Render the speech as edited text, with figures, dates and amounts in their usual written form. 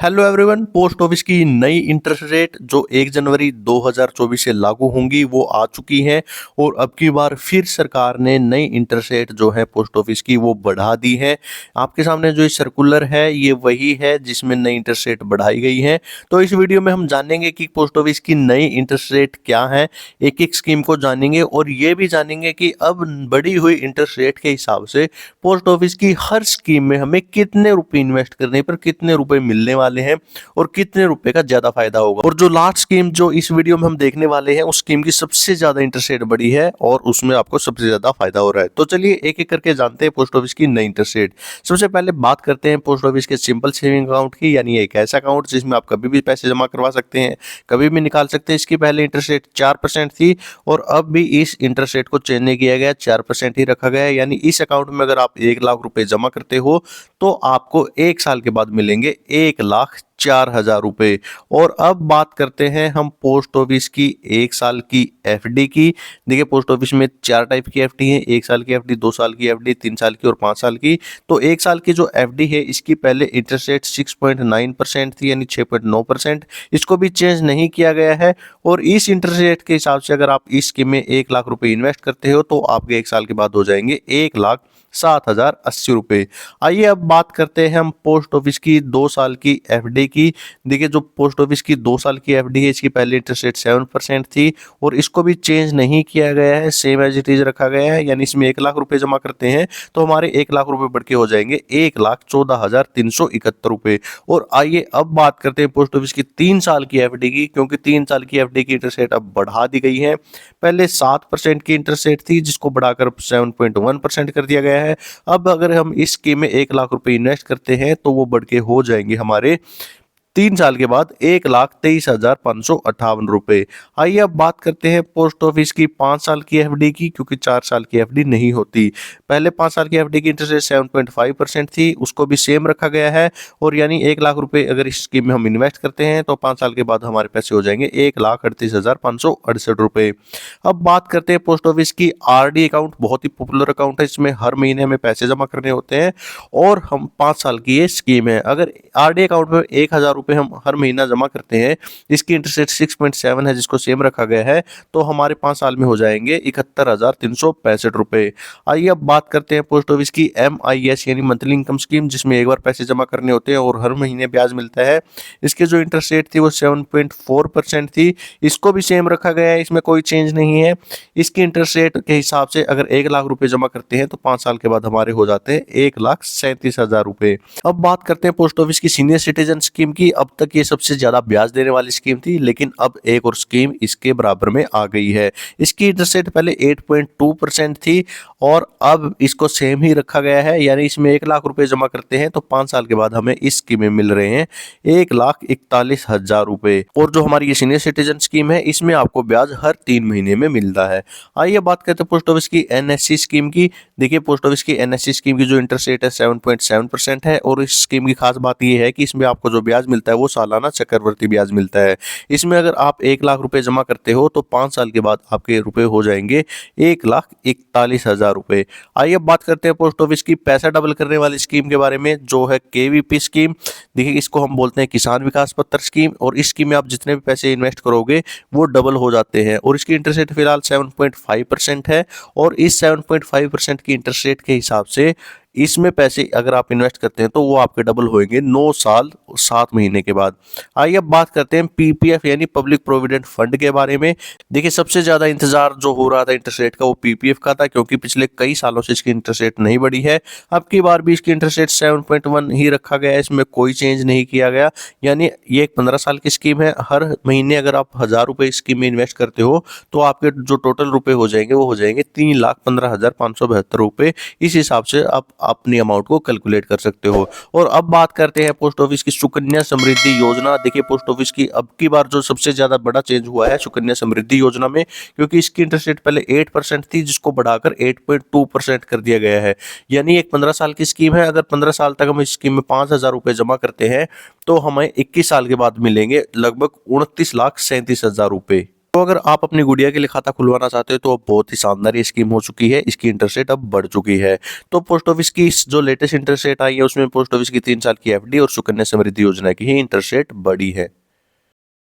Hello everyone. Post office की नई interest rate जो 1 जनवरी 2024 से लागू होंगी वो आ चुकी है और अब की बार फिर सरकार ने नई इंटरेस्ट रेट जो है पोस्ट ऑफिस की वो बढ़ा दी है। आपके सामने जो ये सर्कुलर है ये वही है जिसमें नई इंटरेस्ट रेट बढ़ाई गई है। तो इस वीडियो में हम जानेंगे कि पोस्ट ऑफिस की नई इंटरेस्ट रेट क्या है, एक एक स्कीम को जानेंगे और ये भी जानेंगे कि अब बढ़ी हुई इंटरेस्ट रेट के हिसाब से पोस्ट ऑफिस की हर स्कीम में हमें कितने रुपए इन्वेस्ट करने पर कितने रुपए मिलने वाले हैं और कितने रुपए का ज्यादा फायदा होगा। और जो लास्ट स्कीम जो इस वीडियो में हम देखने वाले हैं उस स्कीम की सबसे ज्यादा इंटरेस्ट रेट बढ़ी है और उसमें आपको सबसे ज्यादा फायदा हो रहा है। तो चलिए एक एक करके जानते हैं पोस्ट ऑफिस की नई इंटरेस्ट रेट। सबसे पहले बात करते हैं पोस्ट ऑफिस के सिंपल सेविंग अकाउंट की, यानी एक ऐसा अकाउंट जिसमें आप कभी भी पैसे जमा करवा सकते हैं, कभी भी निकाल सकते हैं। इसकी पहले इंटरेस्ट रेट 4% थी और अब भी इस इंटरेस्ट रेट को चेंज नहीं किया गया, 4% ही रखा गया है। यानी इस अकाउंट में अगर आप 1 लाख रुपए जमा करते हो तो आपको 1 साल के बाद मिलेंगे 1,04,000 रुपए। और अब बात करते हैं हम पोस्ट ऑफिस की 1 साल की एफडी की। देखिए पोस्ट ऑफिस में 4 टाइप की एफडी है, 1 साल की एफडी, 2 साल की एफडी, 3 साल की और 5 साल की। तो 1 साल की जो एफडी है इसकी पहले इंटरेस्ट रेट 6.9% थी, यानी 6.9%। इसको भी चेंज नहीं किया गया है और इस इंटरेस्ट रेट के हिसाब से अगर आप इस स्कीम में 1 लाख रुपए इन्वेस्ट करते हो तो आपके 1 साल के बाद हो जाएंगे 1,07,080 रुपए। आइए अब बात करते हैं हम पोस्ट ऑफिस की 2 साल की एफडी की। देखिए जो पोस्ट ऑफिस की 2 साल की एफडी है इसकी पहले इंटरेस्ट रेट 7% थी और इसको भी चेंज नहीं किया गया है, सेम एज इट इज रखा गया है। यानी इसमें 1 लाख रुपए जमा करते हैं तो हमारे 1 लाख रुपए बढ़ के हो जाएंगे 1,14,371 रुपए। और आइए अब बात करते हैं पोस्ट ऑफिस की 3 साल की एफडी की, क्योंकि 3 साल की एफडी की इंटरेस्ट रेट अब बढ़ा दी गई है। पहले 7% की इंटरेस्ट रेट थी जिसको बढ़ाकर 7.1% कर दिया गया है। अब अगर हम इस स्कीम में 1 लाख रुपए इन्वेस्ट करते हैं तो वो बढ़ के हो जाएंगे हमारे 3 साल के बाद 1,23,558 रुपए। आइए अब बात करते हैं पोस्ट ऑफिस की 5 साल की एफडी की, क्योंकि 4 साल की एफडी नहीं होती। पहले 5 साल की एफडी की इंटरेस्ट रेट 7.5% थी, उसको भी सेम रखा गया है। और यानी 1 लाख रुपए अगर इस स्कीम में हम इन्वेस्ट करते हैं तो 5 साल के बाद हमारे पैसे हो जाएंगे 1,38,568 रुपए। अब बात करते हैं पोस्ट ऑफिस की आरडी अकाउंट। बहुत ही पॉपुलर अकाउंट है, इसमें हर महीने हमें पैसे जमा करने होते हैं और हम 5 साल की ये स्कीम है। अगर आरडी अकाउंट में 1,000 रुपए हम हर महीना जमा करते हैं, इसकी इंटरेस्ट रेट 6.7 है जिसको सेम रखा गया है, तो हमारे 5 साल में हो जाएंगे 71,365 रुपए। आइए अब बात करते हैं पोस्ट ऑफिस की MIS यानी मंथली इनकम स्कीम, जिसमें एक बार पैसे जमा करने होते हैं और हर महीने ब्याज मिलता है। इसकी जो इंटरेस्ट रेट थी वो 7.4% थी, इसको भी सेम रखा गया है, इसमें कोई चेंज नहीं है। इसकी इंटरेस्ट रेट के हिसाब से अगर 1 लाख रुपए जमा करते हैं तो 5 साल के बाद हमारे हो जाते हैं 1,37,000 रुपए। अब बात करते हैं पोस्ट ऑफिस की सीनियर सिटीजन स्कीम की। अब तक ये सबसे ज्यादा ब्याज देने वाली स्कीम थी, लेकिन अब एक और स्कीम इसके बराबर में आ गई है। इसकी इंटरेस्ट रेट पहले 8.2% थी और अब इसको सेम ही रखा गया है। यानी इसमें 1 लाख रुपए जमा करते हैं तो 5 साल के बाद हमें इस स्कीम में मिल रहे हैं 1,41,000 रुपए। और जो हमारी ये सीनियर सिटीजन स्कीम है इसमें आपको ब्याज हर 3 महीने में मिलता है। आइए बात करते हैं पोस्ट ऑफिस की NSC स्कीम की। देखिए पोस्ट ऑफिस की NSC स्कीम की जो इंटरेस्ट रेट है 7.7% है और इस स्कीम की खास बात यह है कि इसमें आपको जो ब्याज मिलता है वो सालाना चक्रवर्ती ब्याज मिलता है। इसमें अगर आप 1 लाख रुपए जमा करते हो तो 5 साल के बाद आपके रुपए हो जाएंगे 1,41,000 रुपए। आइए अब बात करते हैं पोस्ट ऑफिस की पैसा डबल करने वाली स्कीम के बारे में, जो है KVP स्कीम। देखिए इसको हम बोलते हैं किसान विकास पत्र स्कीम और इस स्कीम में आप जितने भी पैसे इन्वेस्ट करोगे वो डबल हो जाते हैं। और इसकी इंटरेस्ट रेट फिलहाल 7.5% है और इस 7.5% की इंटरेस्ट रेट के हिसाब से इसमें पैसे अगर आप इन्वेस्ट करते हैं तो वो आपके डबल होंगे 9 साल 7 महीने के बाद। आइए अब बात करते हैं PPF यानी पब्लिक प्रोविडेंट फंड के बारे में। देखिए सबसे ज्यादा इंतजार जो हो रहा था इंटरेस्ट रेट का वो PPF का था, क्योंकि पिछले कई सालों से इसकी इंटरेस्ट रेट नहीं बढ़ी है। अब की बार भी इसकी इंटरेस्ट रेट 7.1 ही रखा गया है, इसमें कोई चेंज नहीं किया गया। यानी ये एक 15 साल की स्कीम है। हर महीने अगर आप 1,000 रुपए इस स्कीम में इन्वेस्ट करते हो तो आपके जो टोटल रुपए हो जाएंगे वो हो जाएंगे 3,15,572 रुपए। इस हिसाब से आप अपनी अमाउंट को कैलकुलेट कर सकते हो। और अब बात करते हैं पोस्ट ऑफिस की सुकन्या समृद्धि योजना। देखिए पोस्ट ऑफिस की अब की बार जो सबसे ज्यादा बड़ा चेंज हुआ है सुकन्या समृद्धि योजना में, क्योंकि इसकी इंटरेस्ट रेट पहले 8% थी जिसको बढ़ाकर 8.2% कर दिया गया है। यानी एक 15 साल की स्कीम है। अगर 15 साल तक हम इस स्कीम में 5,000 रुपए जमा करते हैं तो हमें 21 साल के बाद मिलेंगे लगभग 29,37,000 रुपए। तो अगर आप अपनी गुड़िया के लिए खाता खुलवाना चाहते हो तो अब बहुत ही शानदार ये स्कीम हो चुकी है। इसकी इंटरेस्ट रेट अब बढ़ चुकी है। तो पोस्ट ऑफिस की जो लेटेस्ट इंटरेस्ट रेट आई है उसमें पोस्ट ऑफिस की 3 साल की एफडी और सुकन्या समृद्धि योजना की ही इंटरेस्ट रेट बढ़ी है।